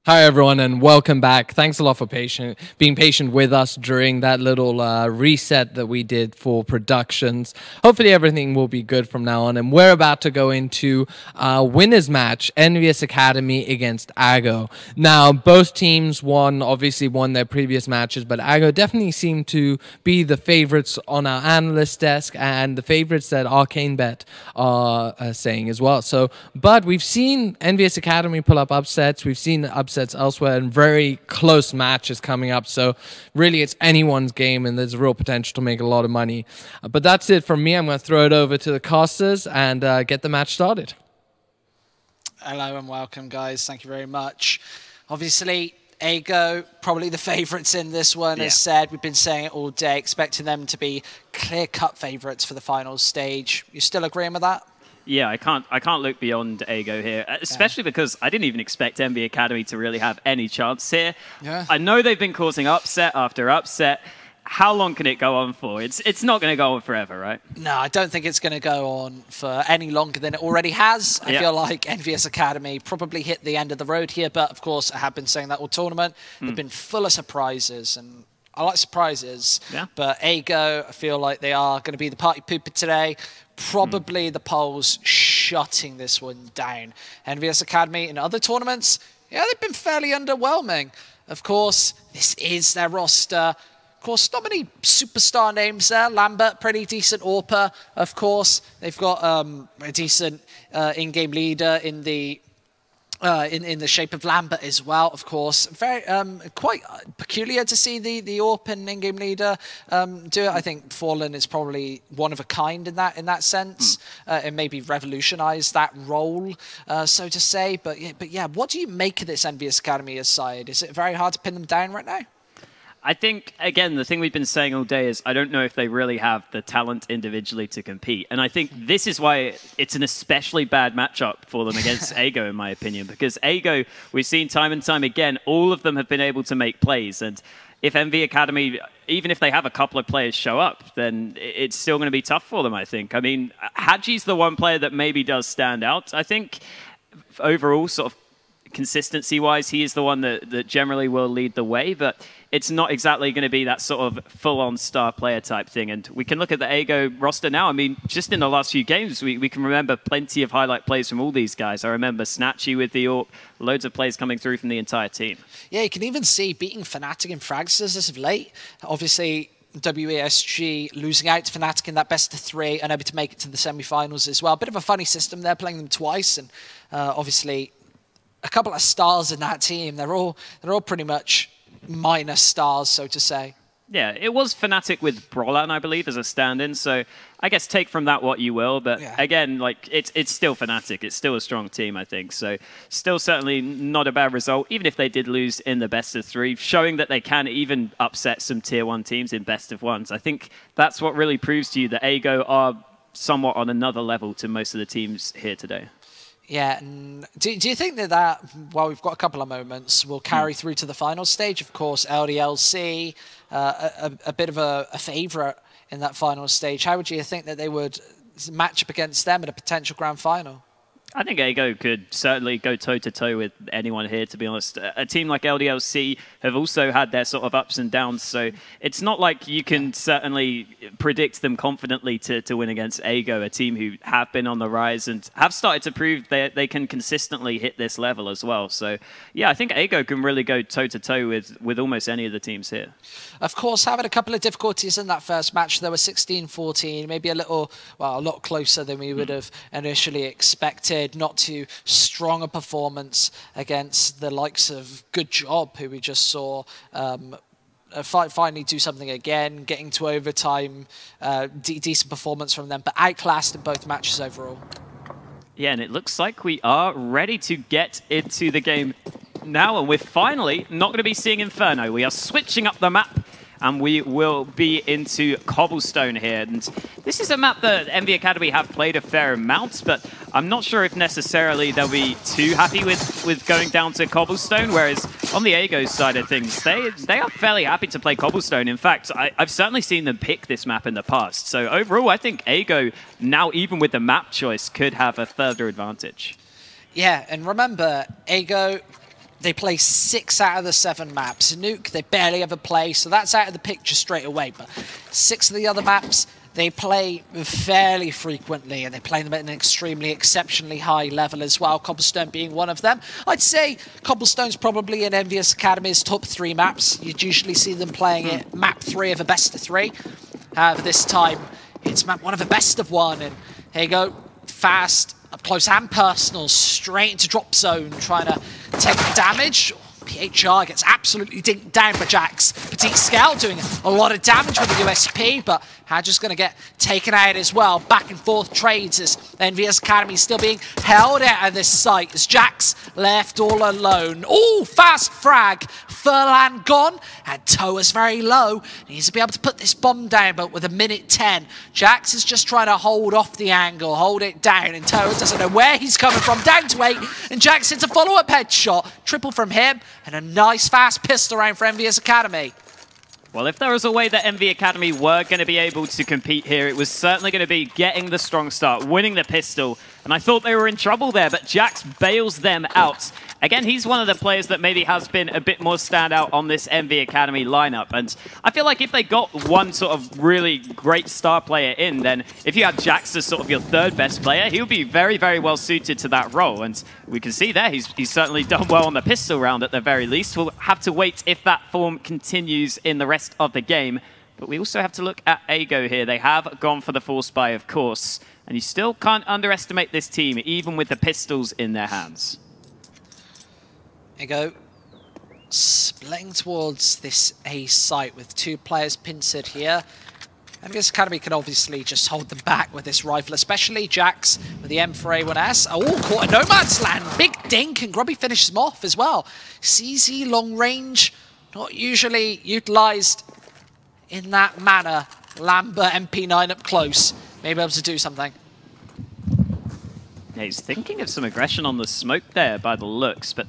Hi everyone and welcome back. Thanks a lot for being patient with us during that little reset that we did for productions. Hopefully everything will be good from now on, and we're about to go into winners match, EnvyUs Academy against Ago. Now both teams obviously won their previous matches, but Ago definitely seemed to be the favorites on our analyst desk and the favorites that ArcaneBet are saying as well. But we've seen EnvyUs Academy pull up upsets. We've seen upsets elsewhere and very close matches coming up, so really it's anyone's game and there's real potential to make a lot of money. But that's it from me. I'm going to throw it over to the casters and get the match started. Hello and welcome, guys. Thank you very much. Obviously Ago probably the favorites in this one. As said, we've been saying it all day, expecting them to be clear-cut favorites for the final stage. You still agreeing with that? Yeah, I can't look beyond Ago here, especially because I didn't even expect Envy Academy to really have any chance here. Yeah. I know they've been causing upset after upset. How long can it go on for? It's not going to go on forever, right? No, I don't think it's going to go on for any longer than it already has. I feel like EnvyUs Academy probably hit the end of the road here, but of course I have been saying that all tournament. They've been full of surprises, and I like surprises. Yeah. But Ago, I feel like they are going to be the party pooper today. Probably the polls shutting this one down. EnvyUs Academy in other tournaments, they've been fairly underwhelming. Of course, this is their roster. Of course, not many superstar names there. Lambert, pretty decent AWPer. Of course, they've got a decent in-game leader in the shape of Lambert as well. Of course, very quite peculiar to see the AWP and in-game leader do it. I think Fallen is probably one of a kind in that sense, and maybe revolutionise that role, so to say. But yeah, what do you make of this EnvyUs Academy side? Is it very hard to pin them down right now? I think, again, the thing we've been saying all day is I don't know if they really have the talent individually to compete. And I think this is why it's an especially bad matchup for them against Ago, in my opinion. Because Ago, we've seen time and time again, all of them have been able to make plays. And if Envy Academy, even if they have a couple of players show up, then it's still going to be tough for them, I think. I mean, Haji's the one player that maybe does stand out. I think overall, sort of consistency-wise, he is the one that generally will lead the way, but it's not exactly going to be that sort of full-on star player type thing. And we can look at the Ago roster now. I mean, just in the last few games, we can remember plenty of highlight plays from all these guys. I remember Snatchy with the AWP, loads of plays coming through from the entire team. Yeah, you can even see beating Fnatic and Frags as of late. Obviously, WASG losing out to Fnatic in that best of 3, unable to make it to the semi-finals as well. A bit of a funny system there, playing them twice, and obviously a couple of stars in that team. They're all pretty much minor stars, so to say. Yeah, it was Fnatic with Brolan, I believe, as a stand-in, so I guess take from that what you will, but again, like, it's still Fnatic. It's still a strong team, I think, so still certainly not a bad result, even if they did lose in the best of 3, showing that they can even upset some tier 1 teams in best of 1s. I think that's what really proves to you that Ago are somewhat on another level to most of the teams here today. Yeah, and do you think that, while we've got a couple of moments, will carry through to the final stage? Of course, LDLC, a bit of a favourite in that final stage. How would you think that they would match up against them at a potential grand final? I think Ago could certainly go toe-to-toe with anyone here, to be honest. A team like LDLC have also had their sort of ups and downs, so it's not like you can certainly predict them confidently to win against Ago, a team who have been on the rise and have started to prove that they can consistently hit this level as well. So, yeah, I think Ago can really go toe-to-toe with almost any of the teams here. Of course, having a couple of difficulties in that first match. There were 16-14, maybe a lot closer than we would have initially expected. Not too strong a performance against the likes of Good Job, who we just saw finally do something again, getting to overtime. Decent performance from them, but outclassed in both matches overall. Yeah, and it looks like we are ready to get into the game now, and we're finally not going to be seeing Inferno. We are switching up the map, and we will be into Cobblestone here. And this is a map that Envy Academy have played a fair amount, but I'm not sure if necessarily they'll be too happy with going down to Cobblestone, whereas on the Ago side of things, they are fairly happy to play Cobblestone. In fact, I've certainly seen them pick this map in the past. So overall, I think Ago, now even with the map choice, could have a further advantage. Yeah, and remember, Ago they play 6 out of the 7 maps. Nuke, they barely ever play, so that's out of the picture straight away. But 6 of the other maps, they play fairly frequently, and they play them at an extremely, exceptionally high level as well, Cobblestone being one of them. I'd say Cobblestone's probably in EnvyUs Academy's top 3 maps. You'd usually see them playing it map 3 of a best of 3. However, this time, it's map 1 of a best of 1, and here you go, fast, up close and personal, straight into drop zone, trying to take the damage. PHR gets absolutely dinked down by Jax. Petite Scale doing a lot of damage with the USP, but Hadger's going to get taken out as well. Back and forth trades as EnvyUs Academy still being held out of this site as Jax left all alone. Oh, fast frag. Furlan gone, and Toa's very low. Needs to be able to put this bomb down, but with a minute 10, Jax is just trying to hold off the angle, hold it down, and Toa doesn't know where he's coming from. Down to 8, and Jax hits a follow-up headshot. Triple from him, and a nice fast pistol round for EnvyUs Academy. Well, if there was a way that Envy Academy were going to be able to compete here, it was certainly going to be getting the strong start, winning the pistol. And I thought they were in trouble there, but Jax bails them out. Again, he's one of the players that maybe has been a bit more standout on this Envy Academy lineup. And I feel like if they got one sort of really great star player in, then if you had Jax as sort of your 3rd best player, he would be very, very well suited to that role. And we can see there, he's certainly done well on the pistol round at the very least. We'll have to wait if that form continues in the rest of the game. But we also have to look at Ago here. They have gone for the force buy, of course. And you still can't underestimate this team, even with the pistols in their hands. There you go. Splitting towards this A site with 2 players pincered here. EnvyUs Academy can obviously just hold them back with this rifle, especially Jax with the M4A1S. Oh, caught a no man's land. Big dink, and Grubby finishes him off as well. CZ long range, not usually utilized in that manner. Lambert MP9 up close, maybe able to do something. Yeah, he's thinking of some aggression on the smoke there by the looks, but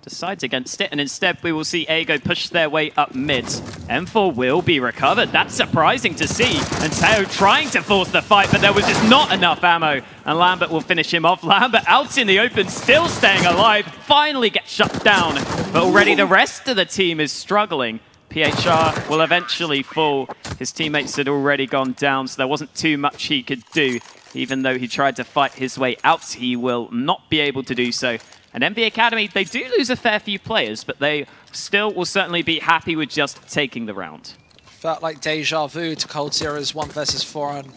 decides against it, and instead we will see Ago push their way up mid. M4 will be recovered. That's surprising to see. And Teo trying to force the fight, but there was just not enough ammo, and Lambert will finish him off. Lambert out in the open, still staying alive, finally gets shut down, but already the rest of the team is struggling. PHR will eventually fall. His teammates had already gone down, so there wasn't too much he could do. Even though he tried to fight his way out, he will not be able to do so. And Envy Academy, they do lose a fair few players, but they still will certainly be happy with just taking the round. Felt like deja vu to Cold Zero's 1 versus 4 on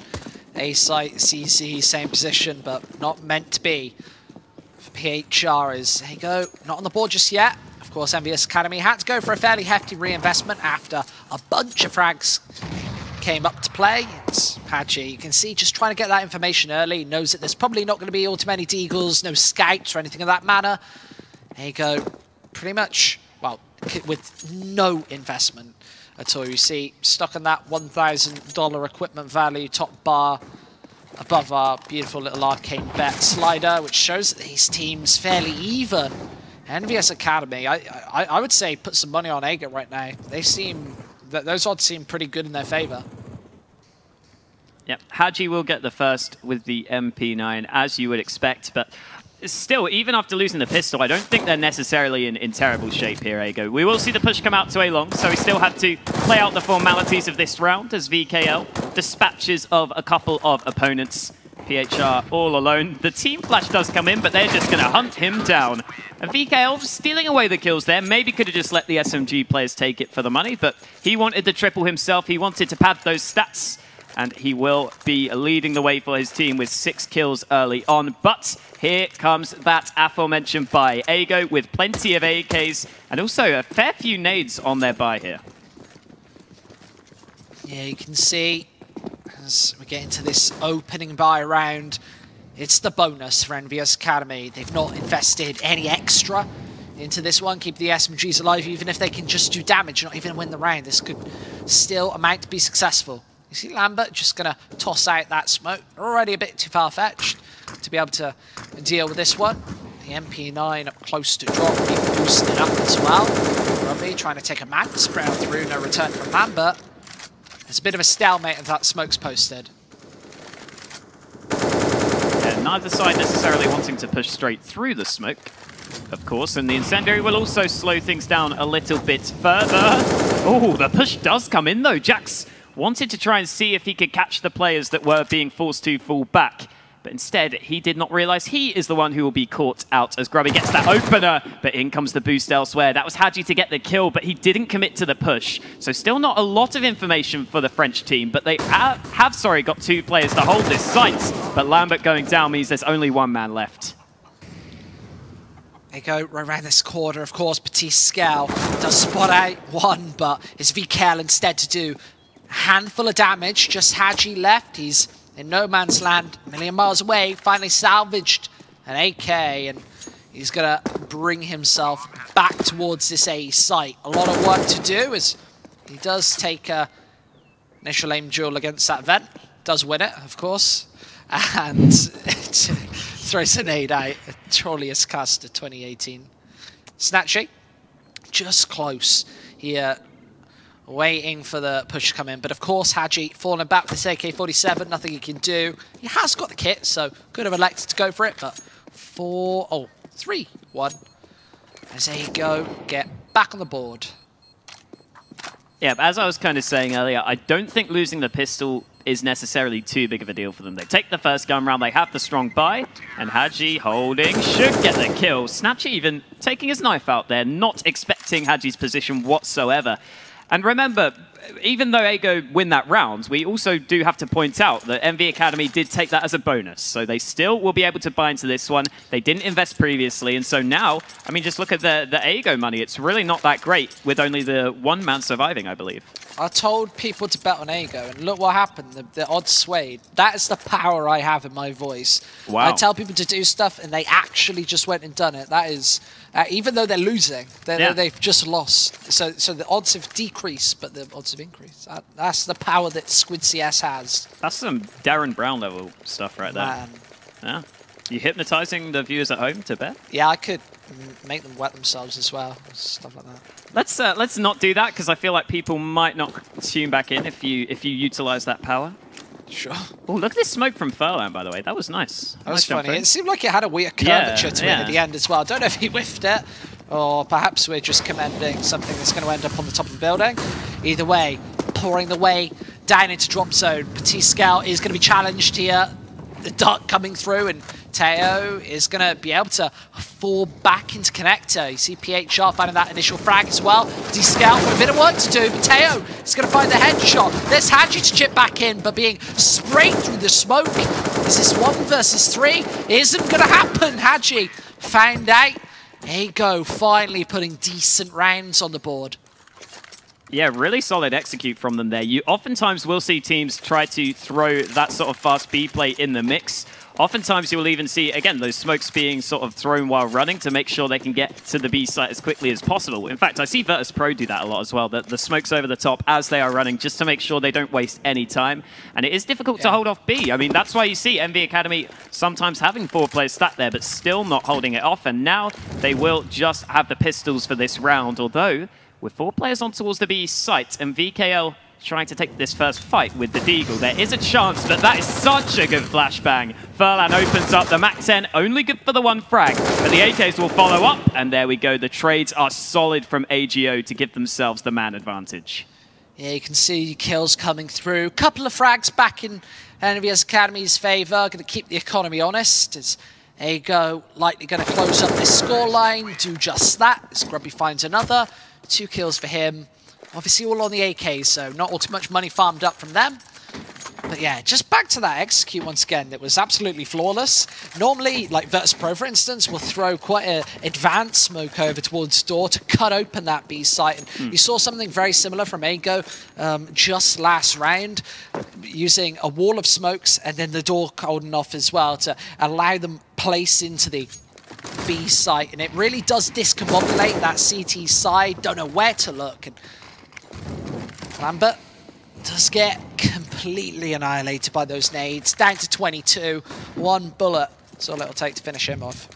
A site, CC, same position, but not meant to be. For PHR is, there you go, not on the board just yet. Of course, EnvyUs Academy had to go for a fairly hefty reinvestment after a bunch of frags came up to play. It's Hadji, you can see, just trying to get that information early. He knows that there's probably not going to be all too many deagles, no scouts or anything of that manner. There you go. Pretty much, well, with no investment at all. You see, stuck in that $1,000 equipment value, top bar, above our beautiful little ArcaneBet slider, which shows that these teams fairly even. EnvyUs Academy, I would say put some money on Ager right now. They seem... Those odds seem pretty good in their favor. Yep, Hadji will get the first with the MP9, as you would expect, but still, even after losing the pistol, I don't think they're necessarily in terrible shape here, Ago. We will see the push come out to A-Long, so we still have to play out the formalities of this round as VKL dispatches of a couple of opponents. PHR all alone. The team flash does come in, but they're just going to hunt him down. And VKL stealing away the kills there. Maybe could have just let the SMG players take it for the money, but he wanted the triple himself. He wanted to pad those stats, and he will be leading the way for his team with 6 kills early on. But here comes that aforementioned buy. Ago with plenty of AKs, and also a fair few nades on their buy here. Yeah, you can see as we get into this opening buy round, it's the bonus for EnvyUs Academy. They've not invested any extra into this one. Keep the SMGs alive, even if they can just do damage, not even win the round. This could still amount to be successful. You see Lambert just going to toss out that smoke. Already a bit too far-fetched to be able to deal with this one. The MP9 up close to drop, being boosted up as well. Grubby trying to take a mag spray through, no return from Lambert. It's a bit of a stalemate if that smoke's posted. Yeah, neither side necessarily wanting to push straight through the smoke. of course, and the incendiary will also slow things down a little bit further. Oh, the push does come in though. Jax wanted to try and see if he could catch the players that were being forced to fall back. But instead, he did not realize he is the one who will be caught out as Grubby gets that opener. But in comes the boost elsewhere. That was Hadji to get the kill, but he didn't commit to the push. So still not a lot of information for the French team, but they have got 2 players to hold this site. But Lambert going down means there's only 1 man left. They go around this corner, of course. Petit Scal does spot out 1, but it's VKL instead to do a handful of damage. Just Hadji left. He's in no man's land, a million miles away, finally salvaged an AK, and he's going to bring himself back towards this A site. A lot of work to do as he does take a initial aim duel against that vent, does win it, of course, and throws a nade out. Trollius Custer 2018. Snatchy, just close here. Waiting for the push to come in, but of course Hadji falling back with this AK-47, nothing he can do. He has got the kit, so could have elected to go for it, but 3-1. As they go, get back on the board. Yeah, but as I was kind of saying earlier, I don't think losing the pistol is necessarily too big of a deal for them. They take the first gun round, they have the strong buy, and Hadji holding should get the kill. Snatchy even taking his knife out there, not expecting Hadji's position whatsoever. And remember, even though Ago win that round, we also do have to point out that Envy Academy did take that as a bonus. So they still will be able to buy into this one. They didn't invest previously. And so now, I mean, just look at the Ago money. It's really not that great with only the 1 man surviving, I believe. I told people to bet on Ago, and look what happened. The odds swayed. That is the power I have in my voice. Wow. I tell people to do stuff, and they actually just went and done it. That is, even though they're losing, they've just lost. So the odds have decreased, but the odds have increased. That's the power that Squid CS has. That's some Darren Brown level stuff right there. Man. Yeah. You hypnotizing the viewers at home to bet? Yeah, I could make them wet themselves as well, stuff like that. Let's not do that, because I feel like people might not tune back in if you utilize that power. Sure. Oh, look at this smoke from Furlan, by the way. That was nice. That was funny. It seemed like it had a weird curvature to it at the end as well. I don't know if he whiffed it, or perhaps we're just commending something that's going to end up on the top of the building. Either way, pouring the way down into drop zone. Petit Scout is going to be challenged here. The duck coming through, and Teo is going to be able to fall back into connector. You see PHR finding that initial frag as well. D-Scout with a bit of work to do, but Teo is going to find the headshot. There's Hadji to chip back in, but being sprayed through the smoke. Is this 1 versus 3? Isn't going to happen. Hadji found out. Ago finally putting decent rounds on the board. Yeah, really solid execute from them there. You oftentimes will see teams try to throw that sort of fast B play in the mix. Oftentimes you will even see, again, those smokes being sort of thrown while running to make sure they can get to the B site as quickly as possible. In fact, I see Virtus Pro do that a lot as well, the smokes over the top as they are running, just to make sure they don't waste any time. And it is difficult to hold off B. I mean, that's why you see Envy Academy sometimes having 4 players stat there, but still not holding it off. And now they will just have the pistols for this round, although with 4 players on towards the B site and VKL trying to take this first fight with the Deagle, there is a chance, but that is such a good flashbang. Furlan opens up the MAC-10, only good for the 1 frag, but the AKs will follow up, and there we go. The trades are solid from AGO to give themselves the man advantage. Yeah, you can see kills coming through. Couple of frags back in EnvyUs Academy's favour. Going to keep the economy honest. As Ago likely going to close up this scoreline, do just that. As Grubby finds another. 2 kills for him. Obviously all on the AK, so not all too much money farmed up from them. But yeah, just back to that execute once again. It was absolutely flawless. Normally, like Virtus Pro, for instance, will throw quite an advanced smoke over towards door to cut open that B site. And you saw something very similar from Ago just last round, using a wall of smokes and then the door holding off as well to allow them place into the B site. And it really does discombobulate that CT side. Don't know where to look. And Lambert does get completely annihilated by those nades. Down to 22. 1 bullet. That's all it'll take to finish him off.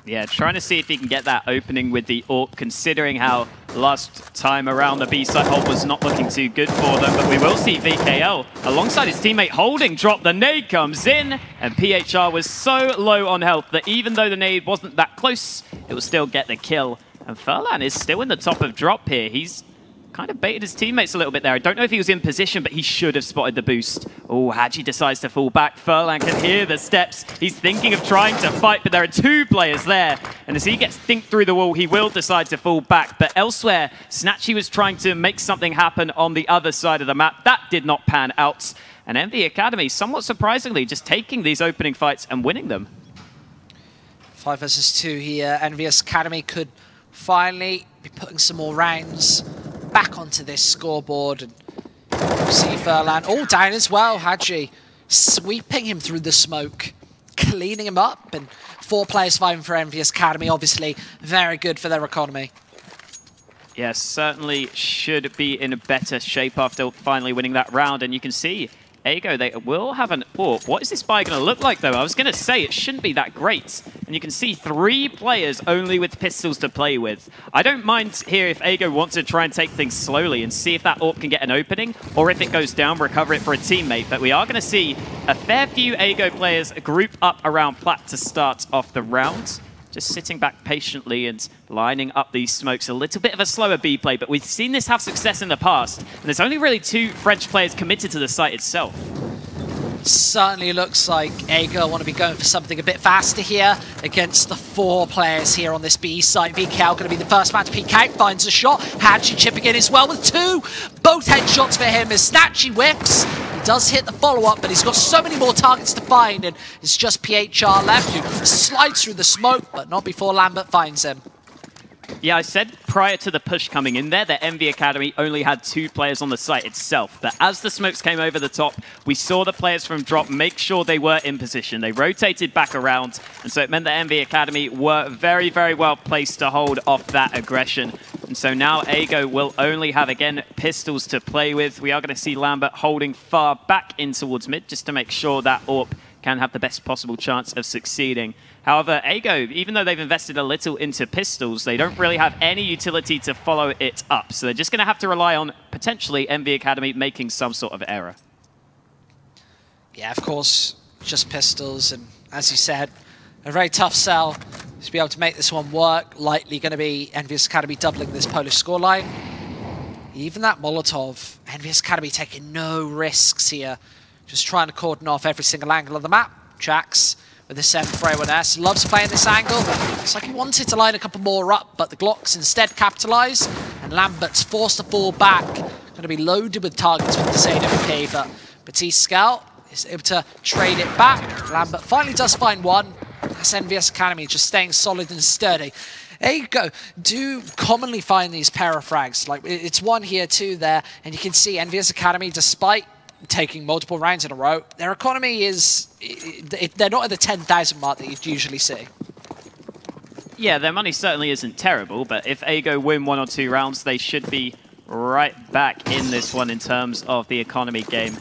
Yeah, trying to see if he can get that opening with the AWP, considering how Last time around, the B-side hold was not looking too good for them, but we will see VKL alongside his teammate holding drop. The nade comes in, and PHR was so low on health that even though the nade wasn't that close, it will still get the kill. And Furlan is still in the top of drop here. He's kind of baited his teammates a little bit there. I don't know if he was in position, but he should have spotted the boost. Oh, Hadji decides to fall back. Furlan can hear the steps. He's thinking of trying to fight, but there are two players there. And as he gets thinked through the wall, he will decide to fall back. But elsewhere, Snatchy was trying to make something happen on the other side of the map. That did not pan out. And Envy Academy, somewhat surprisingly, just taking these opening fights and winning them. 5 versus 2 here. Envious Academy could finally be putting some more rounds back onto this scoreboard, and see Furlan all down as well. Hadji sweeping him through the smoke, cleaning him up, and 4 players fighting for Envious Academy. Obviously very good for their economy. Yes, certainly should be in a better shape after finally winning that round. And you can see Ago, they will have an AWP. What is this buy going to look like, though? I was going to say it shouldn't be that great. And you can see 3 players only with pistols to play with. I don't mind here if Ago wants to try and take things slowly and see if that AWP can get an opening, or if it goes down, recover it for a teammate. But we are going to see a fair few Ago players group up around Plat to start off the round. Just sitting back patiently and lining up these smokes. A little bit of a slower B play, but we've seen this have success in the past. And there's only really 2 French players committed to the site itself. Certainly looks like Ago want to be going for something a bit faster here against the 4 players here on this B site. VKL going to be the first man to peek out, finds a shot. Hadji chipping in as well with 2. Both headshots for him as Snatchy whiffs. He does hit the follow-up, but he's got so many more targets to find, and it's just PHR left who slides through the smoke, but not before Lambert finds him. Yeah, I said prior to the push coming in there that Envy Academy only had 2 players on the site itself. But as the smokes came over the top, we saw the players from drop make sure they were in position. They rotated back around, and so it meant that Envy Academy were very, very well placed to hold off that aggression. And so now Ago will only have, again, pistols to play with. We are going to see Lambert holding far back in towards mid just to make sure that AWP can have the best possible chance of succeeding. However, Ago, even though they've invested a little into pistols, they don't really have any utility to follow it up. So they're just going to have to rely on, potentially, Envy Academy making some sort of error. Yeah, of course, just pistols. And as you said, a very tough sell to be able to make this one work. Likely going to be Envious Academy doubling this Polish scoreline. Even that Molotov, Envious Academy taking no risks here. Just trying to cordon off every single angle of the map. Jax with the 7 for A1S. Loves playing this angle. It's like he wanted to line a couple more up, but the Glocks instead capitalise. And Lambert's forced to fall back. Going to be loaded with targets with this AWP, but Batiste Scout is able to trade it back. Lambert finally does find one. That's Envious Academy just staying solid and sturdy. Ago do commonly find these parafrags. Like, it's 1 here, 2 there, and you can see Envious Academy, despite taking multiple rounds in a row, their economy is, they're not at the 10,000 mark that you'd usually see. Yeah, their money certainly isn't terrible, but if Ago win 1 or 2 rounds, they should be right back in this one in terms of the economy game.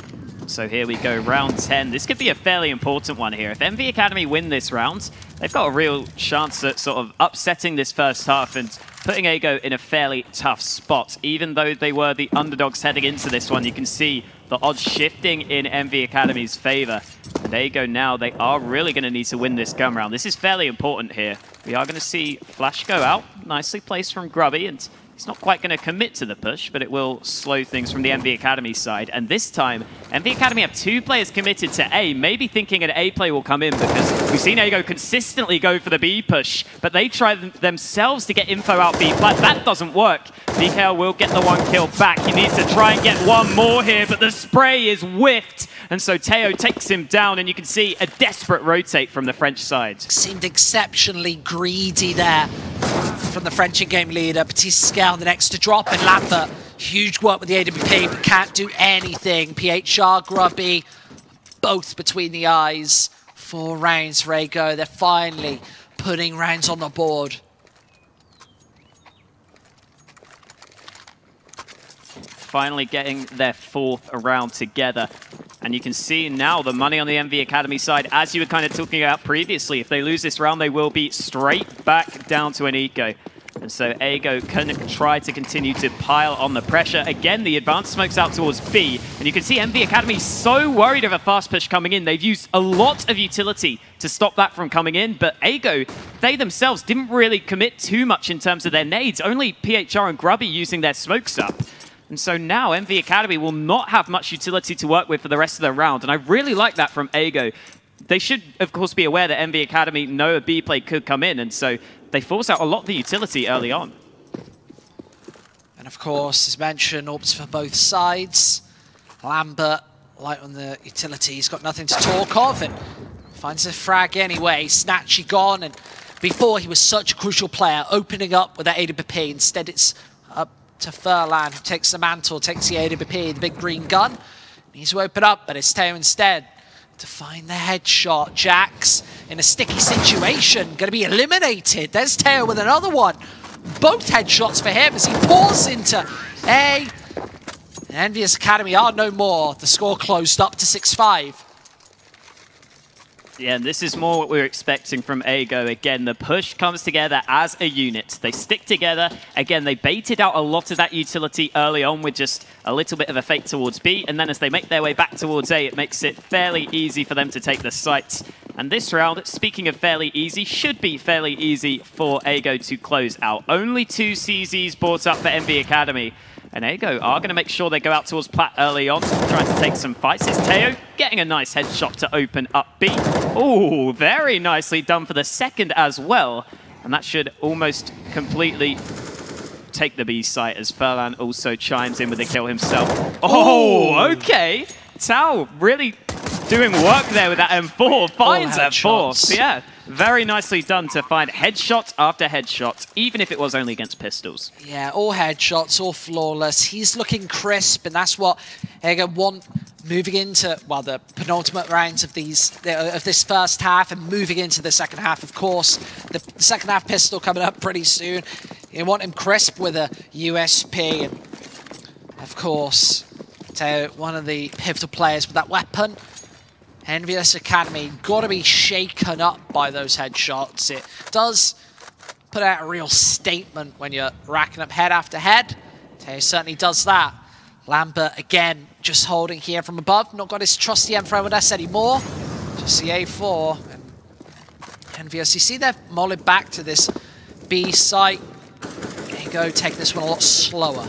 So here we go, round 10. This could be a fairly important one here. If Envy Academy win this round, they've got a real chance at sort of upsetting this first half and putting Ago in a fairly tough spot. Even though they were the underdogs heading into this one, you can see the odds shifting in Envy Academy's favor. And Ago now, they are really going to need to win this gun round. This is fairly important here. We are going to see Flash go out. Nicely placed from Grubby, and he's not quite going to commit to the push, but it will slow things from the Envy Academy side. And this time, Envy Academy have 2 players committed to A, maybe thinking an A play will come in, because we've seen Ago consistently go for the B push, but they try themselves to get info out B plat. That doesn't work. DKL will get the 1 kill back. He needs to try and get 1 more here, but the spray is whiffed. And so Teo takes him down, and you can see a desperate rotate from the French side. Seemed exceptionally greedy there from the French in-game leader. Batiste Scout the next to drop, and Lambert, huge work with the AWP, but can't do anything. PHR, Grubby, both between the eyes. 4 rounds for Ago. They're finally putting rounds on the board. Finally getting their 4th round together. And you can see now the money on the Envy Academy side, as you were kind of talking about previously. If they lose this round, they will be straight back down to an eco. And so Ago can try to continue to pile on the pressure. Again, the advanced smoke's out towards B. And you can see Envy Academy so worried of a fast push coming in. They've used a lot of utility to stop that from coming in. But Ago, they themselves didn't really commit too much in terms of their nades. Only PHR and Grubby using their smokes up. And so now Envy Academy will not have much utility to work with for the rest of the round. And I really like that from Ago. They should, of course, be aware that Envy Academy know a B play could come in. And so they force out a lot of the utility early on. And of course, as mentioned, orbs for both sides. Lambert, light on the utility, he's got nothing to talk of, and finds a frag anyway. Snatchy gone, and before he was such a crucial player, opening up with that AWP. Instead, it's up to Furlan, who takes the mantle, takes the AWP, the big green gun. Needs to open up, but it's Teo instead to find the headshot. Jax in a sticky situation, going to be eliminated. There's Teo with another one. Both headshots for him as he pours into A. And EnvyUs Academy are no more. The score closed up to 6-5. Yeah, and this is more what we were expecting from Ago. Again, the push comes together as a unit. They stick together. Again, they baited out a lot of that utility early on with just a little bit of a fake towards B. And then as they make their way back towards A, it makes it fairly easy for them to take the sites. And this round, speaking of fairly easy, should be fairly easy for Ago to close out. Only 2 CZs brought up for Envy Academy. And Ago are going to make sure they go out towards Plat early on, trying to take some fights. It's Teo getting a nice headshot to open up B. Oh, very nicely done for the second as well. And that should almost completely take the B site as Furlan also chimes in with a kill himself. Oh, okay. Tao really doing work there with that M4. Finds that force. Yeah, very nicely done to find headshot after headshot, even if it was only against pistols. Yeah, all headshots, all flawless. He's looking crisp, and that's what Ega want moving into, well, the penultimate rounds of this first half and moving into the second half. Of course, the second half pistol coming up pretty soon. You want him crisp with a USP, and of course, one of the pivotal players with that weapon. EnvyUs Academy got to be shaken up by those headshots. It does put out a real statement when you're racking up head after head. Teo certainly does that. Lambert, again, just holding here from above. Not got his trusty M4 anymore. Just the A4. And EnvyUs, you see they've mollied back to this B site. There you go, take this one a lot slower.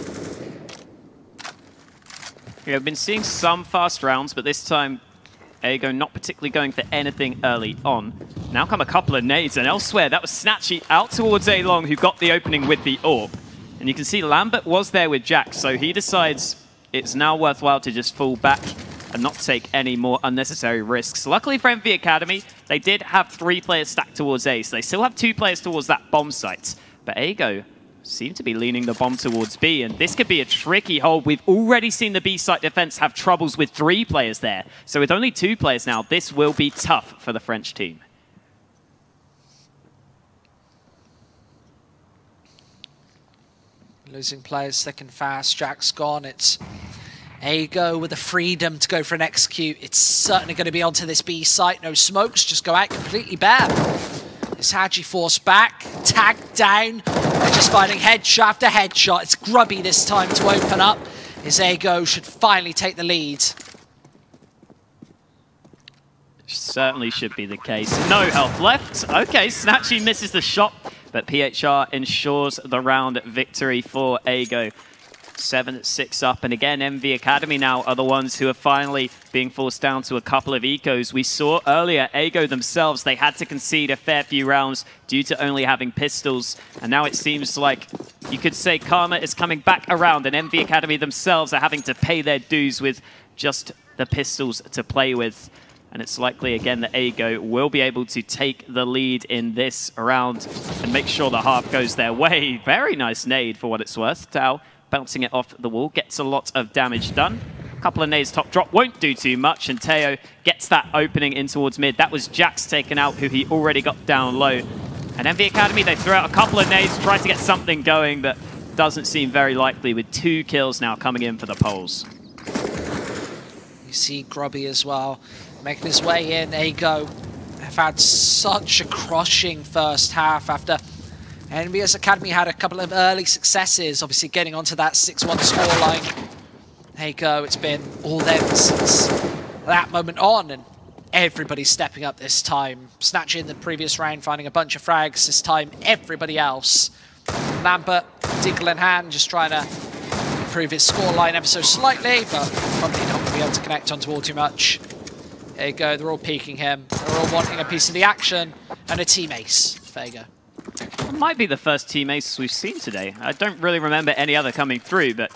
Yeah, we've been seeing some fast rounds, but this time Ago not particularly going for anything early on. Now come a couple of nades, and elsewhere that was Snatchy out towards A Long, who got the opening with the AWP. And you can see Lambert was there with Jack, so he decides it's now worthwhile to just fall back and not take any more unnecessary risks. Luckily for Envy Academy, they did have 3 players stacked towards A, so they still have 2 players towards that bomb site. But Ago seem to be leaning the bomb towards B, and this could be a tricky hold. We've already seen the B site defense have troubles with 3 players there. So with only 2 players now, this will be tough for the French team. Losing players thick and fast. Jack's gone. It's Ago with the freedom to go for an execute. It's certainly going to be onto this B site. No smokes, just go out completely bare. It's Haji forced back, tagged down. They're just finding headshot after headshot. It's Grubby this time to open up. His Ago should finally take the lead. Certainly should be the case. No health left. Okay, Snatchy misses the shot, but PHR ensures the round victory for Ago. 7-6 up, and again, Envy Academy now are the ones who are finally being forced down to a couple of ecos. We saw earlier, Ago themselves, they had to concede a fair few rounds due to only having pistols, and now it seems like you could say karma is coming back around, and Envy Academy themselves are having to pay their dues with just the pistols to play with. And it's likely, again, that Ago will be able to take the lead in this round and make sure the half goes their way. Very nice nade for what it's worth. Tao bouncing it off the wall, gets a lot of damage done. A couple of nades top drop won't do too much, and Teo gets that opening in towards mid. That was Jax taken out, who he already got down low. And Envy Academy, they throw out a couple of nades, try to get something going, but doesn't seem very likely, with 2 kills now coming in for the Poles. You see Grubby as well, making his way in. Ago have had such a crushing first half after EnvyUs Academy had a couple of early successes, obviously getting onto that 6-1 scoreline. There you go, it's been all them since that moment on, and everybody's stepping up this time. Snatch in the previous round, finding a bunch of frags. This time, everybody else. Lambert, Deagle in hand, just trying to improve his scoreline ever so slightly, but probably not going to be able to connect onto all too much. There you go, they're all peeking him. They're all wanting a piece of the action, and a team ace. There you go. It might be the first team ace we've seen today. I don't really remember any other coming through, but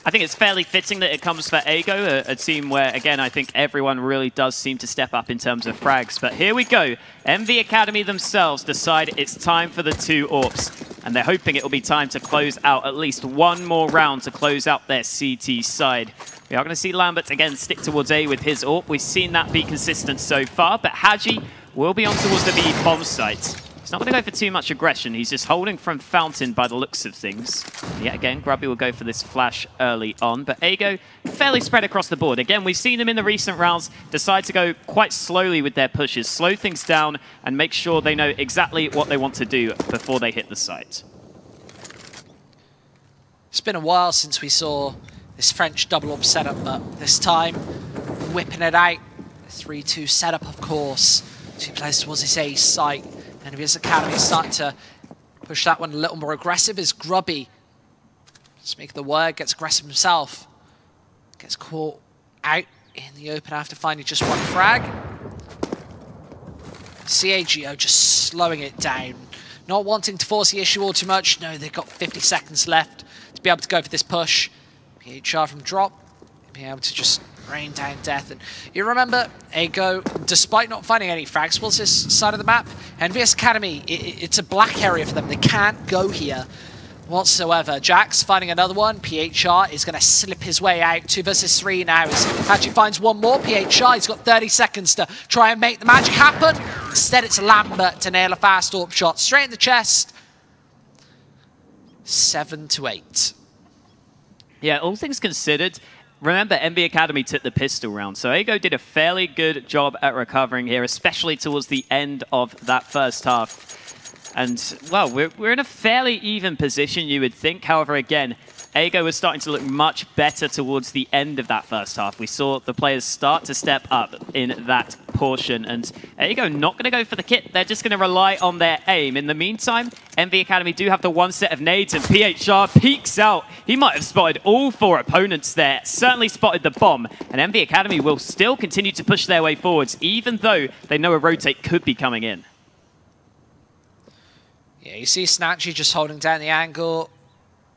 I think it's fairly fitting that it comes for Ago, a team where, again, I think everyone really does seem to step up in terms of frags. But here we go. Envy Academy themselves decide it's time for the 2 AWPs, and they're hoping it will be time to close out at least one more round to close out their CT side. We are going to see Lambert again stick towards A with his AWP. We've seen that be consistent so far, but Haji will be on towards the B bomb site. He's not going to go for too much aggression. He's just holding from Fountain by the looks of things. Yet again, Grubby will go for this flash early on. But Ago fairly spread across the board. Again, we've seen them in the recent rounds decide to go quite slowly with their pushes, slow things down, and make sure they know exactly what they want to do before they hit the site. It's been a while since we saw this French double AWP setup, but this time, whipping it out. 3-2 setup, of course. 2 players towards this A site. EnvyUs Academy is starting to push that one a little more aggressive as Grubby, speak the word, gets aggressive himself. Gets caught out in the open after finding just one frag. CSGO just slowing it down. Not wanting to force the issue all too much. No, they've got 50 seconds left to be able to go for this push. PHR from drop, being able to just rain down death. And you remember, Ago, despite not finding any frags towards this side of the map, EnvyUs Academy, it's a black area for them. They can't go here whatsoever. Jax finding another one. PHR is going to slip his way out. 2 versus 3 now. As Haji finds one more. PHR, he's got 30 seconds to try and make the magic happen. Instead, it's Lambert to nail a fast AWP shot straight in the chest. 7-8. Yeah, all things considered, remember, Envy Academy took the pistol round, so Ago did a fairly good job at recovering here, especially towards the end of that first half. And, well, we're in a fairly even position, you would think. However, again, Ago was starting to look much better towards the end of that first half. We saw the players start to step up in that portion, and Ago not going to go for the kit. They're just going to rely on their aim. In the meantime, Envy Academy do have the 1 set of nades, and PHR peeks out. He might have spotted all 4 opponents there, certainly spotted the bomb, and Envy Academy will still continue to push their way forwards, even though they know a rotate could be coming in. Yeah, you see Snatchy just holding down the angle.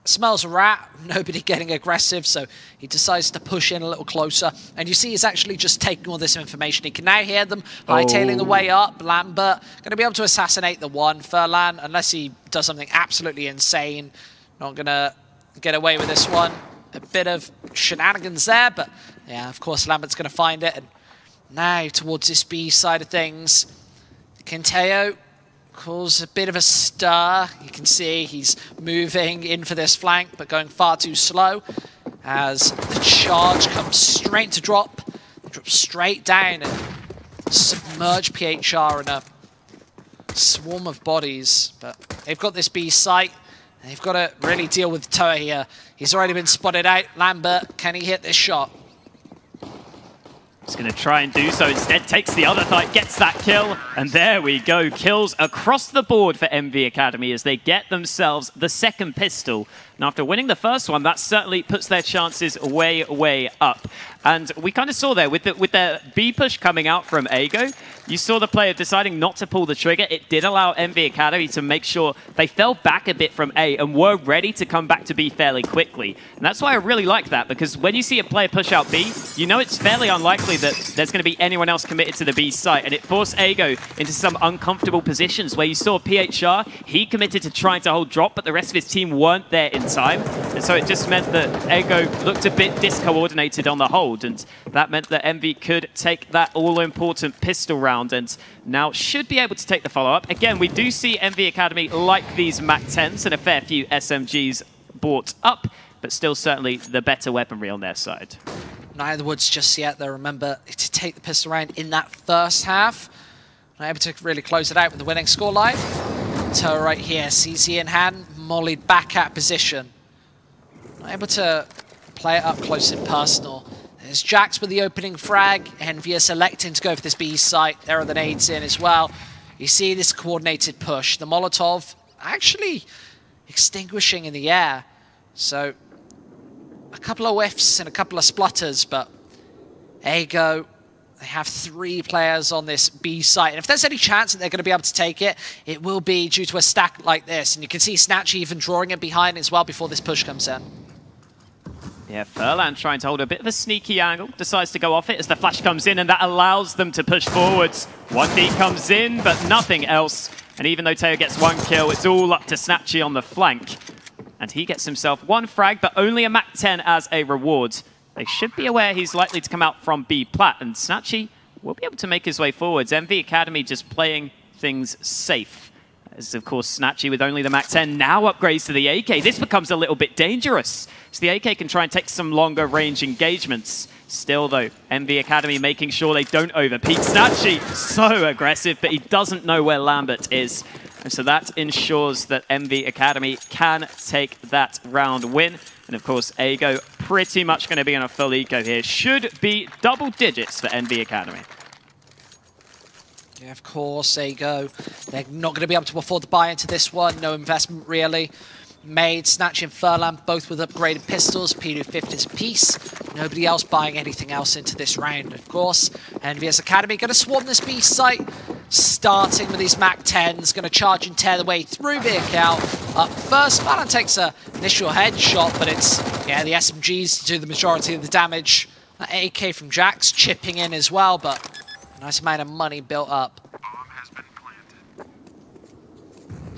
Smells a rat, nobody getting aggressive, so he decides to push in a little closer. And you see he's actually just taking all this information. He can now hear them hightailing the way up. Lambert going to be able to assassinate the one. Furlan, unless he does something absolutely insane, not going to get away with this one. A bit of shenanigans there, but yeah, of course Lambert's going to find it. And now towards this B side of things, Quinteo cause a bit of a stir. You can see he's moving in for this flank, but going far too slow as the charge comes straight to drop. Drop straight down and submerge PHR in a swarm of bodies. But they've got this B site. They've got to really deal with Toa here. He's already been spotted out. Lambert, can he hit this shot? He's going to try and do so. Instead, takes the other side, gets that kill. And there we go. Kills across the board for Envy Academy as they get themselves the second pistol. And after winning the first one, that certainly puts their chances way, way up. And we kind of saw there with the B push coming out from Ago, you saw the player deciding not to pull the trigger. It did allow Envy Academy to make sure they fell back a bit from A and were ready to come back to B fairly quickly. And that's why I really like that, because when you see a player push out B, you know it's fairly unlikely that there's going to be anyone else committed to the B site. And it forced Ago into some uncomfortable positions where you saw PHR, he committed to trying to hold drop, but the rest of his team weren't there in time. And so it just meant that Ago looked a bit discoordinated on the hold. And that meant that Envy could take that all-important pistol round and now should be able to take the follow-up. Again, we do see Envy Academy like these MAC-10s and a fair few SMGs bought up, but still certainly the better weaponry on their side. Not in the woods just yet, though. Remember to take the pistol round in that first half. Not able to really close it out with the winning scoreline. Toe right here, CZ in hand, mollied back at position. Not able to play it up close and personal. There's Jax with the opening frag, EnvyUs electing to go for this B site. There are the nades in as well. You see this coordinated push. The Molotov actually extinguishing in the air. So a couple of whiffs and a couple of splutters, but Ago, they have 3 players on this B site. And if there's any chance that they're going to be able to take it, it will be due to a stack like this. And you can see Snatchy even drawing it behind as well before this push comes in. Yeah, Furlan trying to hold a bit of a sneaky angle, decides to go off it as the flash comes in, and that allows them to push forwards. 1D comes in, but nothing else. And even though Teo gets 1 kill, it's all up to Snatchy on the flank. And he gets himself 1 frag, but only a MAC-10 as a reward. They should be aware he's likely to come out from B plat, and Snatchy will be able to make his way forwards. Envy Academy just playing things safe. As of course Snatchy with only the MAC-10 now upgrades to the AK. This becomes a little bit dangerous. So the AK can try and take some longer range engagements. Still though, Envy Academy making sure they don't overpeak. Snatchy so aggressive, but he doesn't know where Lambert is. And so that ensures that Envy Academy can take that round win. And of course, Ago pretty much going to be on a full eco here. Should be double digits for Envy Academy. Yeah, of course, Ago. They're not going to be able to afford to buy into this one. No investment, really. Made, Snatch and Furlan, both with upgraded pistols, P250s apiece. Nobody else buying anything else into this round, of course. EnvyUs Academy going to swarm this B site, starting with these MAC-10s, going to charge and tear the way through Vehicle. Up first, Furlan takes an initial headshot, but it's, yeah, the SMGs to do the majority of the damage. That AK from Jax chipping in as well, but a nice amount of money built up.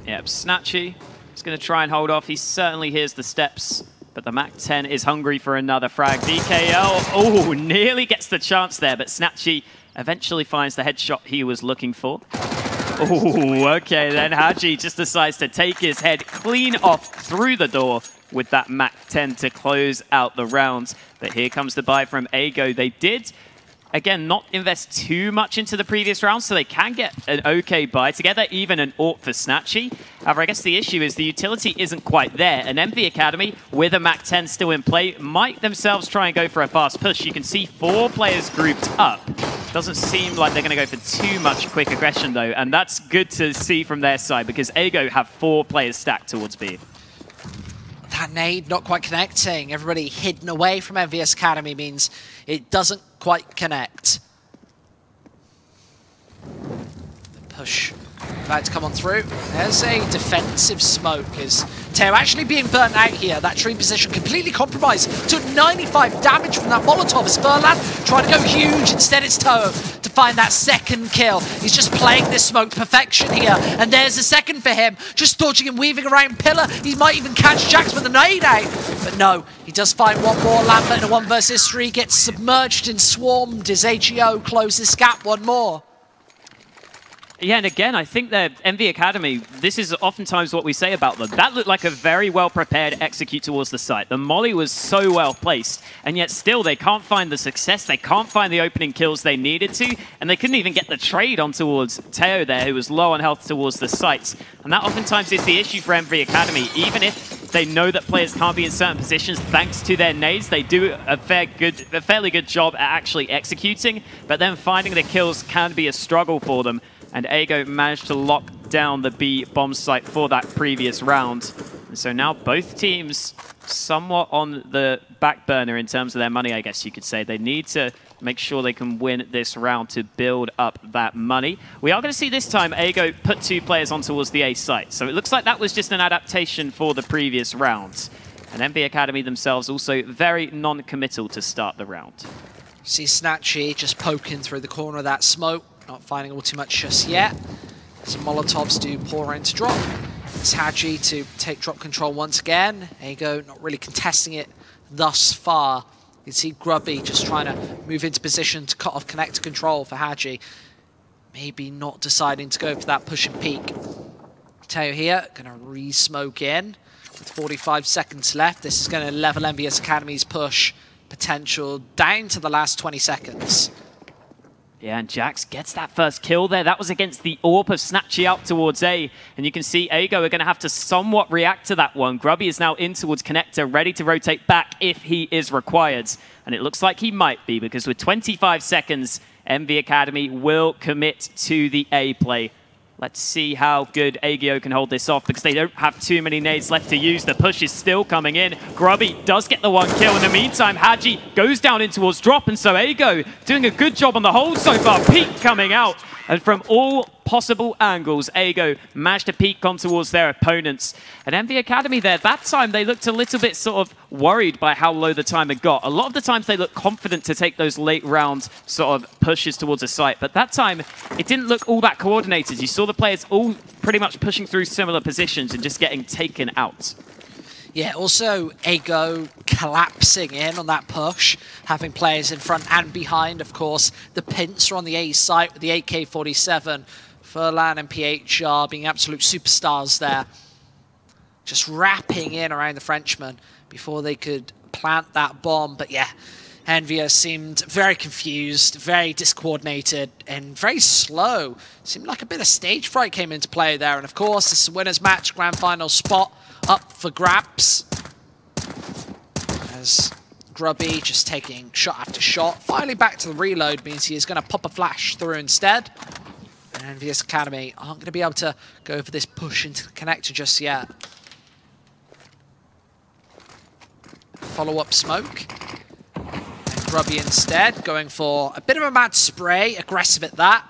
Yep, Snatchy is going to try and hold off. He certainly hears the steps, but the MAC-10 is hungry for another frag. VKL, oh, nearly gets the chance there, but Snatchy eventually finds the headshot he was looking for. Oh, okay, then Haji just decides to take his head clean off through the door with that MAC-10 to close out the round. But here comes the buy from Ago. They did, again, not invest too much into the previous round, so they can get an okay buy together, even an AWP for Snatchy. However, I guess the issue is the utility isn't quite there, and Envy Academy, with a MAC-10 still in play, might themselves try and go for a fast push. You can see 4 players grouped up. Doesn't seem like they're going to go for too much quick aggression, though, and that's good to see from their side, because Ago have 4 players stacked towards B. That nade not quite connecting. Everybody hidden away from EnvyUs Academy means it doesn't quite connect. The push about to come on through. There's a defensive smoke. Is Teo actually being burnt out here? That tree position completely compromised. Took 95 damage from that Molotov as Furlan trying to go huge. Instead it's Teo to find that second kill. He's just playing this smoke to perfection here. And there's a second for him. Just dodging and weaving around Pillar. He might even catch Jax with a nade out. But no, he does find one more. Lambert in a 1 versus 3 gets submerged and swarmed as AGO close this gap one more. Yeah, and again, I think that Envy Academy, this is oftentimes what we say about them. That looked like a very well-prepared execute towards the site. The molly was so well-placed, and yet still they can't find the success, they can't find the opening kills they needed to, and they couldn't even get the trade on towards Teo there, who was low on health towards the sites. And that oftentimes is the issue for Envy Academy. Even if they know that players can't be in certain positions thanks to their nades, they do a fairly good job at actually executing, but then finding the kills can be a struggle for them. And Ago managed to lock down the B bomb site for that previous round. And so now both teams somewhat on the back burner in terms of their money, I guess you could say. They need to make sure they can win this round to build up that money. We are going to see this time Ago put 2 players on towards the A site. So it looks like that was just an adaptation for the previous round. And Envy Academy themselves also very non-committal to start the round. See Snatchy just poking through the corner of that smoke. Not finding all too much just yet. Some Molotovs do pour into drop. It's Haji to take drop control once again. Ago not really contesting it thus far. You can see Grubby just trying to move into position to cut off connector control for Haji. Maybe not deciding to go for that push and peek. Teo here, going to re-smoke in. With 45 seconds left, this is going to level EnvyUs Academy's push potential down to the last 20 seconds. Yeah, and Jax gets that first kill there. That was against the AWP of Snatchy up towards A. And you can see Ago are going to have to somewhat react to that one. Grubby is now in towards Connector, ready to rotate back if he is required. And it looks like he might be, because with 25 seconds, Envy Academy will commit to the A play. Let's see how good Agio can hold this off, because they don't have too many nades left to use. The push is still coming in. Grubby does get the one kill. In the meantime, Haji goes down in towards drop, and so Ago doing a good job on the hold so far. Peek coming out, and from all possible angles, Ago managed to peek on towards their opponents. And Envy Academy there, that time they looked a little bit sort of worried by how low the time had got. A lot of the times they looked confident to take those late round sort of pushes towards a site, but that time it didn't look all that coordinated. You saw the players all pretty much pushing through similar positions and just getting taken out. Yeah, also Ago collapsing in on that push, having players in front and behind. Of course, the Pints are on the A site with the AK-47. Furlan and PHR being absolute superstars there. Just wrapping in around the Frenchman before they could plant that bomb. But yeah, EnvyUs seemed very confused, very discoordinated, and very slow. Seemed like a bit of stage fright came into play there. And of course, this is a winner's match, grand final spot up for grabs. As Grubby just taking shot after shot. Finally back to the reload means he is going to pop a flash through instead. And EnvyUs Academy aren't going to be able to go for this push into the connector just yet. Follow-up smoke. And Grubby instead going for a bit of a mad spray, aggressive at that.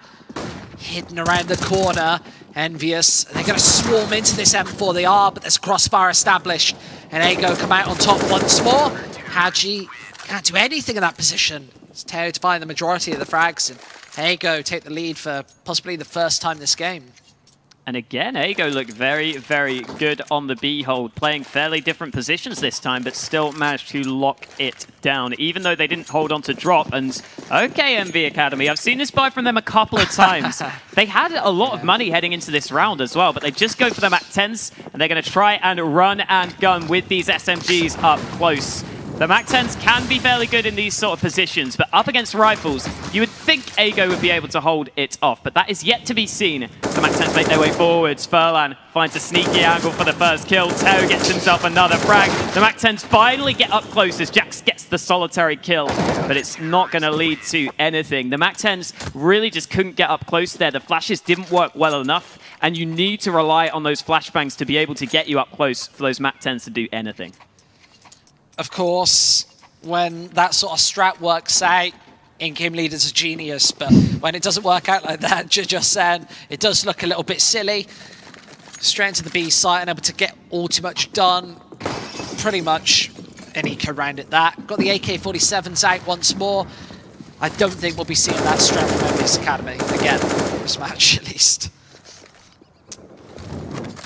Hidden around the corner. EnvyUs, they're going to swarm into this M4. They are, but there's crossfire established. And Ago come out on top once more. Haji can't do anything in that position. It's Teo to find the majority of the frags. And Ago take the lead for possibly the first time this game. And again, Ago looked very, very good on the B hold, playing fairly different positions this time, but still managed to lock it down, even though they didn't hold on to drop. And okay, Envy Academy, I've seen this buy from them a couple of times. They had a lot of money heading into this round as well, but they just go for the MAC-10s, and they're going to try and run and gun with these SMGs up close. The MAC-10s can be fairly good in these sort of positions, but up against rifles, you would think Ago would be able to hold it off, but that is yet to be seen. The MAC-10s make their way forwards. Furlan finds a sneaky angle for the first kill. Teo gets himself another frag. The MAC-10s finally get up close as Jax gets the solitary kill, but it's not going to lead to anything. The MAC-10s really just couldn't get up close there. The flashes didn't work well enough, and you need to rely on those flashbangs to be able to get you up close for those MAC-10s to do anything. Of course, when that sort of strat works out, in-game leader's a genius, but when it doesn't work out like that, just saying, it does look a little bit silly. Straight into the B site and able to get all too much done. Pretty much an eco round at that. Got the AK-47s out once more. I don't think we'll be seeing that strat from EnvyUs Academy again, this match at least.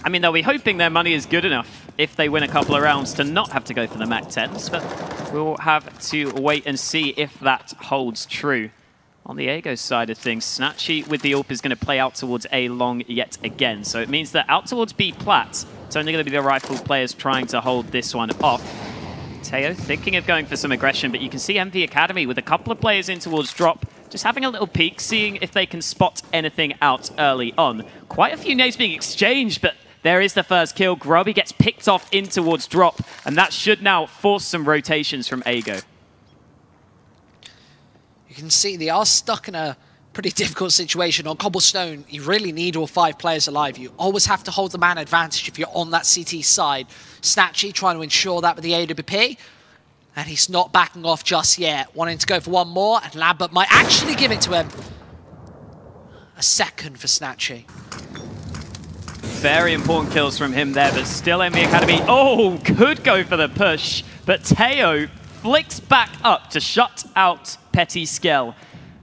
I mean, they'll be hoping their money is good enough if they win a couple of rounds to not have to go for the MAC-10s, but we'll have to wait and see if that holds true. On the Ago side of things, Snatchy with the AWP is going to play out towards A long yet again, so it means that out towards B plat, it's only going to be the rifle players trying to hold this one off. Teo thinking of going for some aggression, but you can see Envy Academy with a couple of players in towards drop, just having a little peek, seeing if they can spot anything out early on. Quite a few nades being exchanged, but there is the first kill. Grubby gets picked off in towards drop, and that should now force some rotations from Ago. You can see they are stuck in a pretty difficult situation. On Cobblestone, you really need all 5 players alive. You always have to hold the man advantage if you're on that CT side. Snatchy trying to ensure that with the AWP, and he's not backing off just yet. Wanting to go for one more, and Lambert might actually give it to him. A second for Snatchy. Very important kills from him there, but still Envy Academy, oh, could go for the push, but Teo flicks back up to shut out Petty Skell.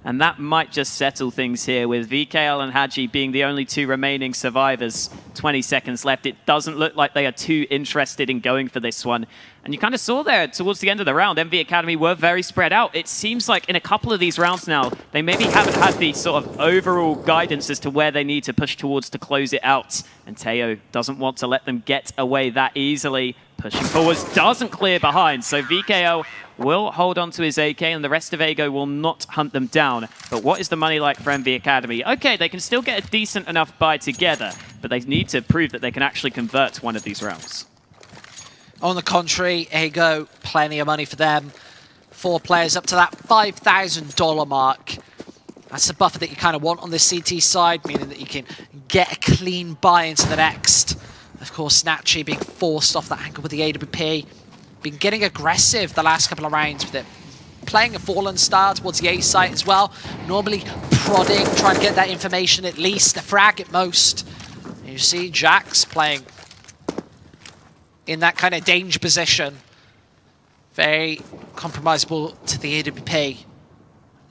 And that might just settle things here with VKL and Haji being the only 2 remaining survivors. 20 seconds left. It doesn't look like they are too interested in going for this one. And you kind of saw there towards the end of the round, Envy Academy were very spread out. It seems like in a couple of these rounds now, they maybe haven't had the sort of overall guidance as to where they need to push towards to close it out. And Teo doesn't want to let them get away that easily. Pushing forwards, doesn't clear behind. So VKL will hold on to his AK, and the rest of Ago will not hunt them down. But what is the money like for Envy Academy? Okay, they can still get a decent enough buy together, but they need to prove that they can actually convert one of these rounds. On the contrary, Ago, plenty of money for them. 4 players up to that $5,000 mark. That's the buffer that you kind of want on this CT side, meaning that you can get a clean buy into the next. Of course, Snatchy being forced off that angle with the AWP. Been getting aggressive the last couple of rounds with it. Playing a Fallen style towards the A site as well. Normally prodding, trying to get that information, at least a frag at most. And you see Jax playing in that kind of danger position. Very compromisable to the AWP.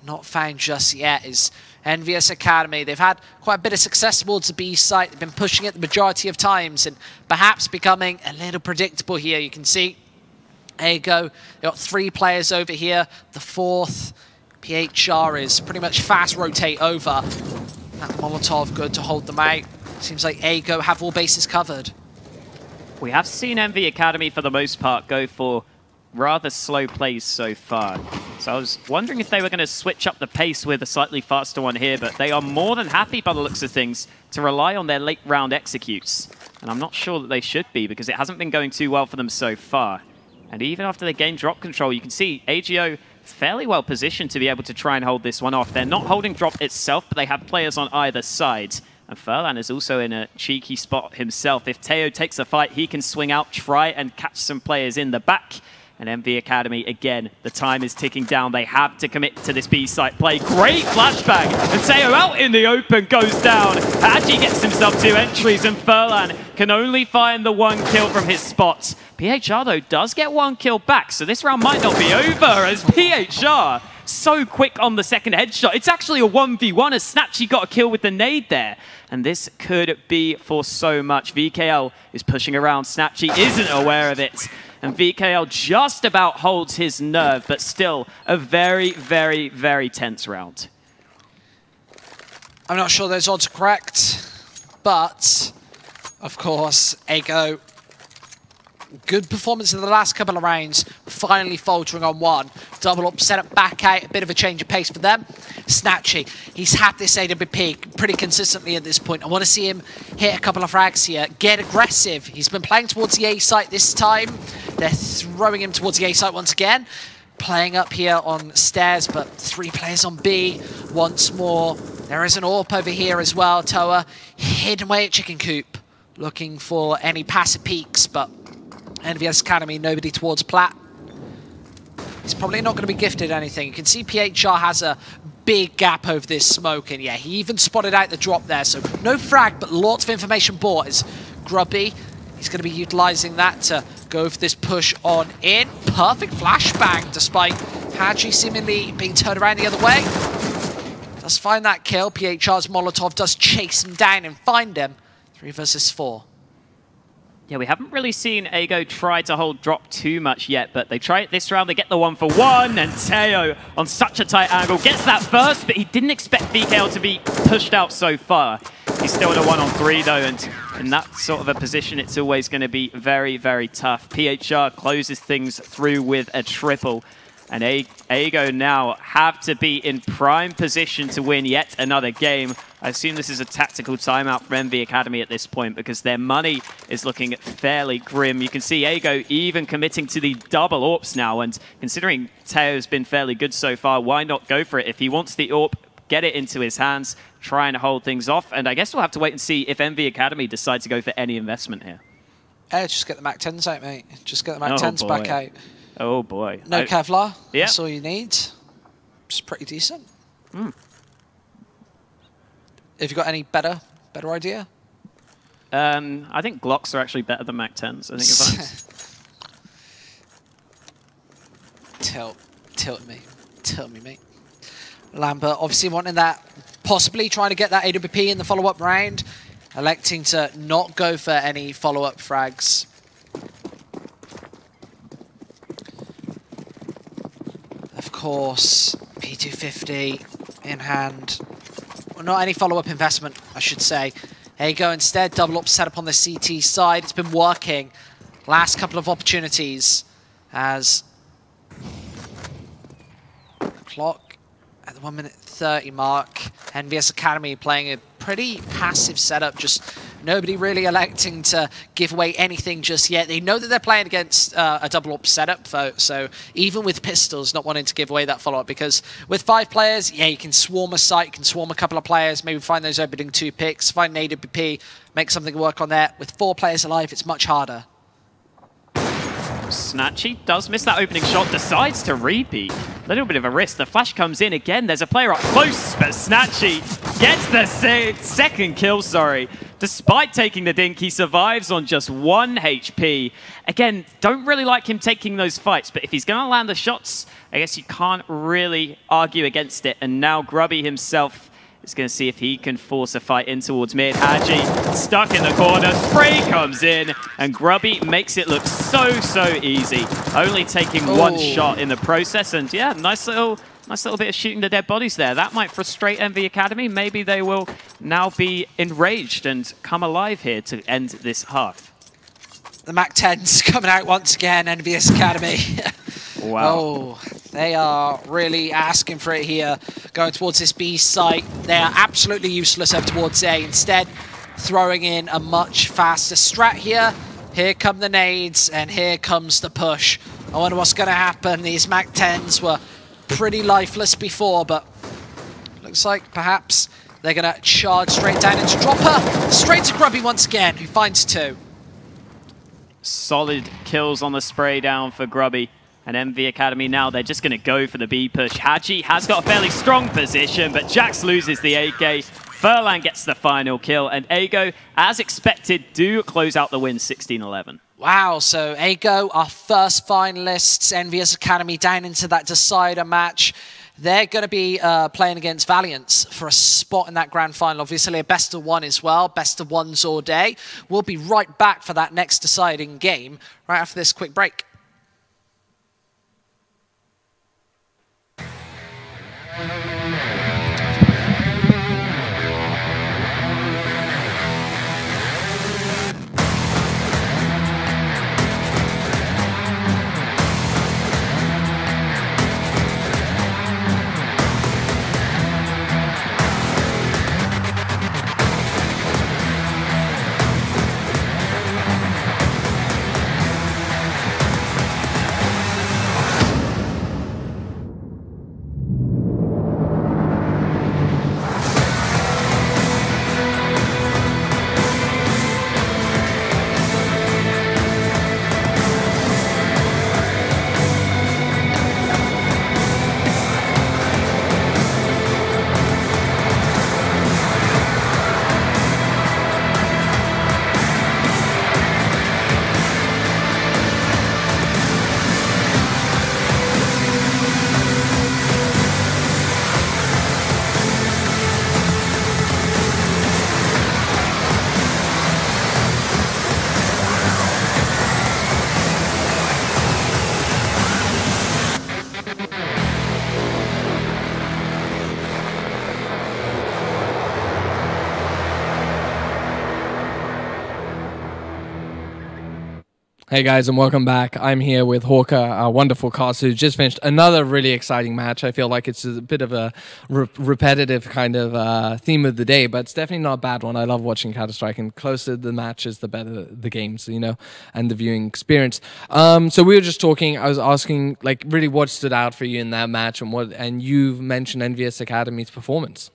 Not found just yet is EnvyUs Academy. They've had quite a bit of success towards the B site. They've been pushing it the majority of times and perhaps becoming a little predictable here. You can see, there you go. They've got 3 players over here. The 4th, PHR, is pretty much fast rotate over. That Molotov good to hold them out. Seems like Ago have all bases covered. We have seen Envy Academy, for the most part, go for rather slow plays so far. So I was wondering if they were going to switch up the pace with a slightly faster one here, but they are more than happy, by the looks of things, to rely on their late round executes. And I'm not sure that they should be, because it hasn't been going too well for them so far. And even after they gain drop control, you can see AGO fairly well positioned to be able to try and hold this one off. They're not holding drop itself, but they have players on either side. And Furlan is also in a cheeky spot himself. If Teo takes a fight, he can swing out, try and catch some players in the back. And Envy Academy, again, the time is ticking down. They have to commit to this B-site play. Great flashbang. And Teo out in the open goes down. Haji gets himself 2 entries, and Furlan can only find the 1 kill from his spot. PHR, though, does get 1 kill back, so this round might not be over, as PHR so quick on the second headshot. It's actually a 1v1 as Snatchy got a kill with the nade there. And this could be for so much. VKL is pushing around. Snatchy isn't aware of it. And VKL just about holds his nerve, but still a very, very, very tense round. I'm not sure those odds are correct, but of course, Ago, good performance in the last couple of rounds, finally faltering on 1. Double up, set up, back out, a bit of a change of pace for them. Snatchy, he's had this AWP pretty consistently at this point. I want to see him hit a couple of frags here, get aggressive. He's been playing towards the A site this time. They're throwing him towards the A site once again. Playing up here on stairs, but 3 players on B once more. There is an AWP over here as well. Toa hidden away at Chicken Coop, looking for any passive peeks, but EnvyUs Academy, nobody towards Plat. He's probably not going to be gifted anything. You can see PHR has a big gap over this smoke, and yeah, he even spotted out the drop there, so no frag, but lots of information bought as Grubby. He's going to be utilizing that to go for this push on in. Perfect flashbang, despite Haji seemingly being turned around the other way. Does find that kill. PHR's Molotov does chase him down and find him. 3 versus 4. Yeah, we haven't really seen Ago try to hold drop too much yet, but they try it this round. They get the 1-for-1, and Teo on such a tight angle gets that first, but he didn't expect VKL to be pushed out so far. He's still in a 1-on-3 though, and in that sort of a position, it's always going to be very, very tough. PHR closes things through with a triple. And Ago now have to be in prime position to win yet another game. I assume this is a tactical timeout from Envy Academy at this point because their money is looking fairly grim. You can see Ago even committing to the double AWPs now. And considering Teo's been fairly good so far, why not go for it? If he wants the AWP, get it into his hands, try and hold things off. And I guess we'll have to wait and see if Envy Academy decide to go for any investment here. Just get the Mac 10s out, mate. Just get the Mac 10s back out. Oh boy. No Kevlar. Yeah. That's all you need. It's pretty decent. Have you got any better idea? I think Glocks are actually better than Mac 10s. I think Tilt me, mate. Lambert obviously wanting that, possibly trying to get that AWP in the follow-up round, electing to not go for any follow-up frags. Of course, P250 in hand. Well, not any follow-up investment, I should say. Ago instead, double up set up on the CT side. It's been working. Last couple of opportunities as clock at the 1:30 mark. EnvyUs Academy playing a pretty passive setup, just nobody really electing to give away anything just yet. They know that they're playing against a double up setup, so even with pistols, not wanting to give away that follow-up, because with 5 players, yeah, you can swarm a site, you can swarm a couple of players, maybe find those opening 2 picks, find an AWP, make something work on there. With 4 players alive, it's much harder. Snatchy does miss that opening shot, decides to repeat. A little bit of a risk. The flash comes in again. There's a player up close, but Snatchy gets the second kill, Despite taking the dink, he survives on just 1 HP. Again, don't really like him taking those fights, but if he's going to land the shots, I guess you can't really argue against it. And now Grubby himself is going to see if he can force a fight in towards mid. Haji stuck in the corner. Spray comes in, and Grubby makes it look so easy. Only taking 1 shot in the process, and yeah, nice little bit of shooting the dead bodies there. That might frustrate Envy Academy. Maybe they will now be enraged and come alive here to end this half. The MAC-10's coming out once again, EnvyUs Academy. Wow. Oh, they are really asking for it here, going towards this B site. They are absolutely useless over towards A. Instead, throwing in a much faster strat here. Here come the nades, and here comes the push. I wonder what's going to happen. These MAC-10s were pretty lifeless before, but looks like perhaps they're going to charge straight down into Dropper. Straight to Grubby once again, who finds 2. Solid kills on the spray down for Grubby. And Envy Academy now, they're just going to go for the B push. Haji has got a fairly strong position, but Jax loses the AK. Furlan gets the final kill, and Ago, as expected, do close out the win 16-11. Wow, so Ago, our first finalists, EnvyUs Academy down into that decider match. They're going to be playing against Valiants for a spot in that grand final. Obviously, a best of 1 as well, best of 1s all day. We'll be right back for that next deciding game right after this quick break. Hey guys, and welcome back. I'm here with Hawker, our wonderful cast, who just finished another really exciting match. I feel like it's a bit of a repetitive kind of theme of the day, but it's definitely not a bad one. I love watching Counter-Strike, and closer the matches, the better the games, you know, and the viewing experience. So we were just talking. I was asking, like, really what stood out for you in that match, and you've mentioned EnvyUs Academy's performance.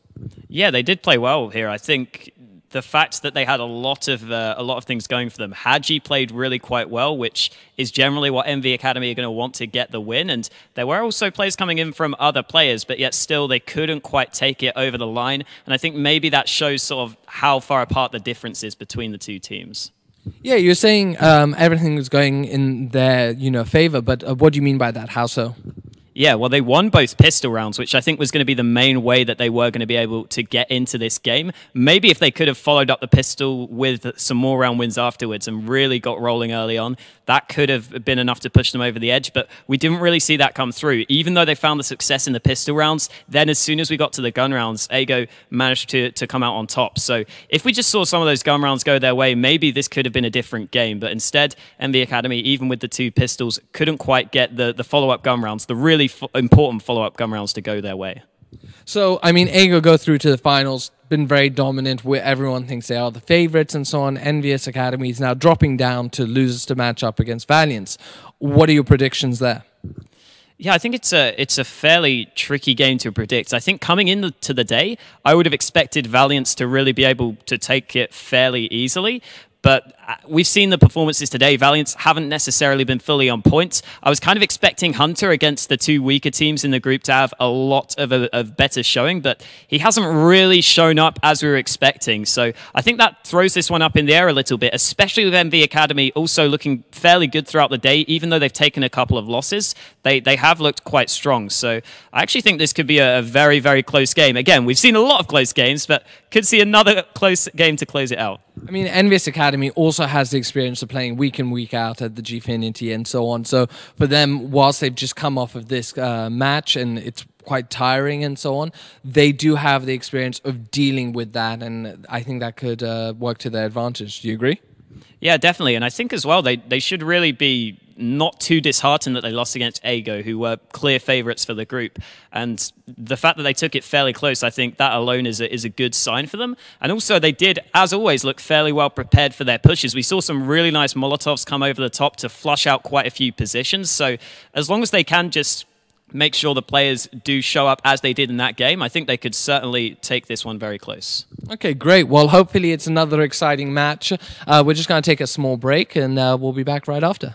Yeah, they did play well here. I think the fact that they had a lot of things going for them. Haji played really quite well, which is generally what Envy Academy are going to want to get the win. And there were also players coming in from other players, but yet still they couldn't quite take it over the line. And I think maybe that shows sort of how far apart the difference is between the two teams. Yeah, you're saying everything was going in their favor, but what do you mean by that? How so? Yeah, well, they won both pistol rounds, which I think was going to be the main way that they were going to be able to get into this game. Maybe if they could have followed up the pistol with some more round wins afterwards and really got rolling early on, that could have been enough to push them over the edge, but we didn't really see that come through. Even though they found the success in the pistol rounds, then as soon as we got to the gun rounds, Ago managed to come out on top. So if we just saw some of those gun rounds go their way, maybe this could have been a different game, but instead, Envy Academy, even with the two pistols, couldn't quite get the follow-up gun rounds, the really really important follow-up gun rounds to go their way. So, I mean, Ago go through to the finals, been very dominant, where everyone thinks they are the favorites and so on. EnvyUs Academy is now dropping down to losers to match up against Valiants. What are your predictions there? Yeah, I think it's a fairly tricky game to predict. I think coming into the day, I would have expected Valiants to really be able to take it fairly easily. But we've seen the performances today. Valiants haven't necessarily been fully on point. I was kind of expecting Hunter against the two weaker teams in the group to have a lot of a better showing, but he hasn't really shown up as we were expecting. So I think that throws this one up in the air a little bit, especially with Envy Academy also looking fairly good throughout the day. Even though they've taken a couple of losses, they have looked quite strong. So I actually think this could be a very, very close game. Again, we've seen a lot of close games, but could see another close game to close it out. I mean, EnvyUs Academy also has the experience of playing week in, week out at the Gfinity and so on. So for them, whilst they've just come off of this match and it's quite tiring and so on, they do have the experience of dealing with that, and I think that could work to their advantage. Do you agree? Yeah, definitely. And I think as well, they should really be not too disheartened that they lost against Ago, who were clear favourites for the group. And the fact that they took it fairly close, I think that alone is a good sign for them. And also they did, as always, look fairly well prepared for their pushes. We saw some really nice Molotovs come over the top to flush out quite a few positions. So as long as they can just make sure the players do show up as they did in that game, I think they could certainly take this one very close. Okay, great. Well, hopefully it's another exciting match. We're just going to take a small break, and we'll be back right after.